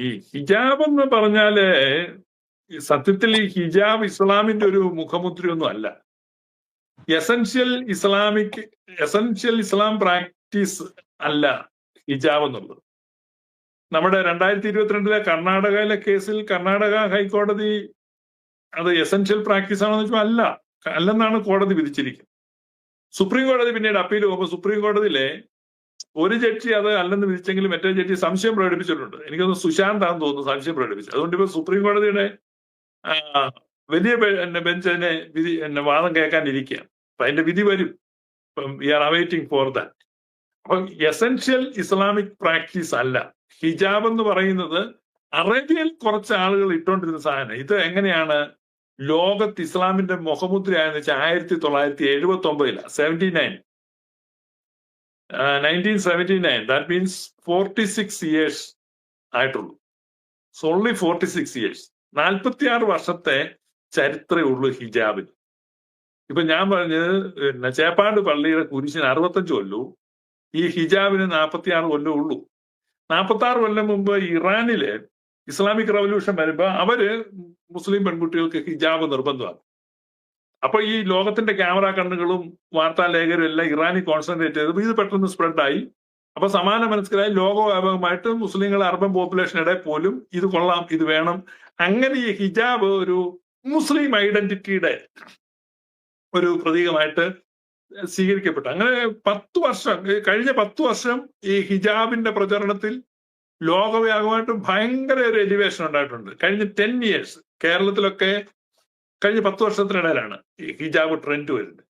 ഈ ഹിജാബ് എന്ന് പറഞ്ഞാല് സത്യത്തിൽ ഈ ഹിജാബ് ഇസ്ലാമിന്റെ ഒരു മുഖമുദ്രയൊന്നും അല്ല. എസൻഷ്യൽ ഇസ്ലാം പ്രാക്ടീസ് അല്ല ഹിജാബ് എന്നുള്ളത്. നമ്മുടെ 2022 കർണാടകയിലെ കേസിൽ കർണാടക ഹൈക്കോടതി അത് എസൻഷ്യൽ പ്രാക്ടീസ് ആണെന്ന് വെച്ചാൽ അല്ലെന്നാണ് കോടതി വിധിച്ചിരിക്കുന്നത്. സുപ്രീം കോടതി പിന്നീട് അപ്പീൽ പോകുമ്പോൾ സുപ്രീം കോടതിയിലെ ഒരു ജഡ്ജി അത് അല്ലെന്ന് വിധിച്ചെങ്കിലും മറ്റേ ജഡ്ജി സംശയം പ്രകടിപ്പിച്ചിട്ടുണ്ട്. എനിക്കൊന്ന് സുശാന്താന്ന് തോന്നുന്നു സംശയം പ്രകടിപ്പിച്ചത്. അതുകൊണ്ട് ഇപ്പൊ സുപ്രീം കോടതിയുടെ വലിയ ബെഞ്ച് അതിനെ വാദം കേൾക്കാനിരിക്കുകയാണ്. അപ്പൊ അതിന്റെ വിധി വരും. We are awaiting for that. അപ്പൊ എസൻഷ്യൽ ഇസ്ലാമിക് പ്രാക്ടീസ് അല്ല ഹിജാബ് എന്ന് പറയുന്നത്. അറേബ്യയിൽ കുറച്ച് ആളുകൾ ഇട്ടുകൊണ്ടിരുന്ന സാധനം. ഇത് എങ്ങനെയാണ് ലോകത്ത് ഇസ്ലാമിന്റെ മുഖമുദ്രയായെന്ന് വെച്ചാൽ 1979 1979. ദാറ്റ് മീൻസ് 46 years ആയിട്ടുള്ളൂ. Only 46 years. 46 വർഷത്തെ ചരിത്രമേ ഉള്ളൂ ഹിജാബിന്. ഇപ്പൊ ഞാൻ പറഞ്ഞത് ചേപ്പാട് പള്ളിയുടെ കുരിശിന് 65 കൊല്ലവും ഈ ഹിജാബിന് 46 കൊല്ലം ഉള്ളൂ. 46 കൊല്ലം മുമ്പ് ഇറാനിലെ ഇസ്ലാമിക് റവല്യൂഷൻ വരുമ്പോ അവര് മുസ്ലിം പെൺകുട്ടികൾക്ക് ഹിജാബ് നിർബന്ധമാണ്. അപ്പൊ ഈ ലോകത്തിന്റെ ക്യാമറ കണ്ണുകളും വാർത്താ ലേഖരും എല്ലാം ഇറാനി കോൺസെൻട്രേറ്റ് ചെയ്തപ്പോൾ ഇത് പെട്ടെന്ന് സ്പ്രെഡായി. അപ്പൊ സമാന മനസ്സിലായി ലോകവ്യാപകമായിട്ട് മുസ്ലിങ്ങൾ അർബൻ പോപ്പുലേഷനിടെ പോലും ഇത് കൊള്ളാം, ഇത് വേണം. അങ്ങനെ ഈ ഹിജാബ് ഒരു മുസ്ലിം ഐഡന്റിറ്റിയുടെ ഒരു പ്രതീകമായിട്ട് സ്വീകരിക്കപ്പെട്ടു. അങ്ങനെ 10 വർഷം, കഴിഞ്ഞ 10 വർഷം ഈ ഹിജാബിന്റെ പ്രചരണത്തിൽ ലോകവ്യാപകമായിട്ട് ഭയങ്കര ഒരു എലിവേഷൻ ഉണ്ടായിട്ടുണ്ട്. കഴിഞ്ഞ 10 years കേരളത്തിലൊക്കെ കഴിഞ്ഞ 10 വർഷത്തിനിടയിലാണ് ഈ ഹിജാബ് ട്രെൻഡ് വരുന്നത്.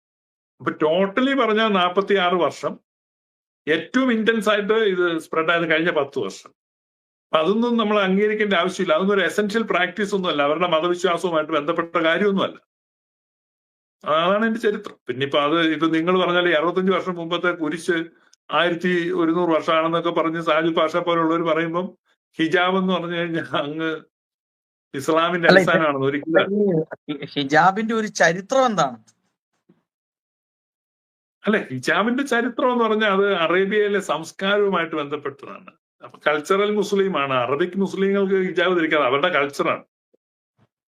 അപ്പൊ ടോട്ടലി പറഞ്ഞാൽ 46 വർഷം. ഏറ്റവും ഇന്റൻസ് ആയിട്ട് ഇത് സ്പ്രെഡ് ആയത് കഴിഞ്ഞ 10 വർഷം. അപ്പൊ അതൊന്നും നമ്മൾ അംഗീകരിക്കേണ്ട ആവശ്യമില്ല. അതൊന്നും ഒരു എസെൻഷ്യൽ പ്രാക്ടീസ് ഒന്നുമല്ല, അവരുടെ മതവിശ്വാസവുമായിട്ട് ബന്ധപ്പെട്ട കാര്യമൊന്നുമല്ല. അതാണ് എന്റെ ചരിത്രം. പിന്നെ ഇപ്പൊ നിങ്ങൾ പറഞ്ഞാൽ 65 വർഷം മുമ്പത്തെ കുരിശ് 1100 വർഷമാണെന്നൊക്കെ പറഞ്ഞ് സാജുൽ പാഷ പോലുള്ളവർ പറയുമ്പം ഹിജാബ് എന്ന് പറഞ്ഞു കഴിഞ്ഞാൽ അങ്ങ് ഇസ്ലാമിന്റെ അടിസ്ഥാനമാണെന്ന് ഒരിക്കലും. ഹിജാബിന്റെ ഒരു ചരിത്രം എന്താണ്? അല്ലെ, ഹിജാബിന്റെ ചരിത്രം എന്ന് പറഞ്ഞാൽ അത് അറേബ്യയിലെ സംസ്കാരവുമായിട്ട് ബന്ധപ്പെട്ടതാണ്. അപ്പൊ കൾച്ചറൽ മുസ്ലിമാണ്. അറബിക് മുസ്ലിങ്ങൾക്ക് ഹിജാബ് ധരിക്കാതെ അവരുടെ കൾച്ചറാണ്.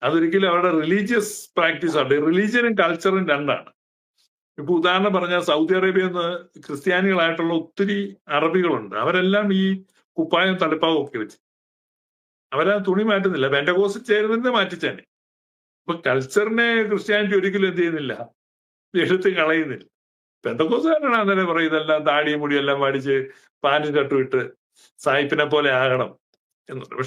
അതൊരിക്കലും അവരുടെ റിലീജിയസ് പ്രാക്ടീസ് ആണ്. റിലീജിയനും കൾച്ചറും രണ്ടാണ്. ഇപ്പൊ ഉദാഹരണം പറഞ്ഞാൽ സൗദി അറേബ്യയിൽ നിന്ന് ക്രിസ്ത്യാനികളായിട്ടുള്ള ഒത്തിരി അറബികളുണ്ട്. അവരെല്ലാം ഈ കുപ്പായം തലപ്പാവും ഒക്കെ വെച്ച് അവരാ തുണി മാറ്റുന്നില്ല. പെന്റകോസ്റ്റ് ചേരുന്നതിനെ മാറ്റിച്ചാനെ. ഇപ്പൊ കൾച്ചറിനെ ക്രിസ്ത്യാനിറ്റി ഒരിക്കലും എന്ത് ചെയ്യുന്നില്ല, എടുത്ത് കളയുന്നില്ല. പെന്തക്കോസുകാരനാണ് അന്നേരം പറയും ഇതെല്ലാം താടിയും മുടിയെല്ലാം വാടിച്ച് പാനും കട്ടുവിട്ട് സായിപ്പിനെ പോലെ ആകണം എന്നുള്ളത്. പക്ഷെ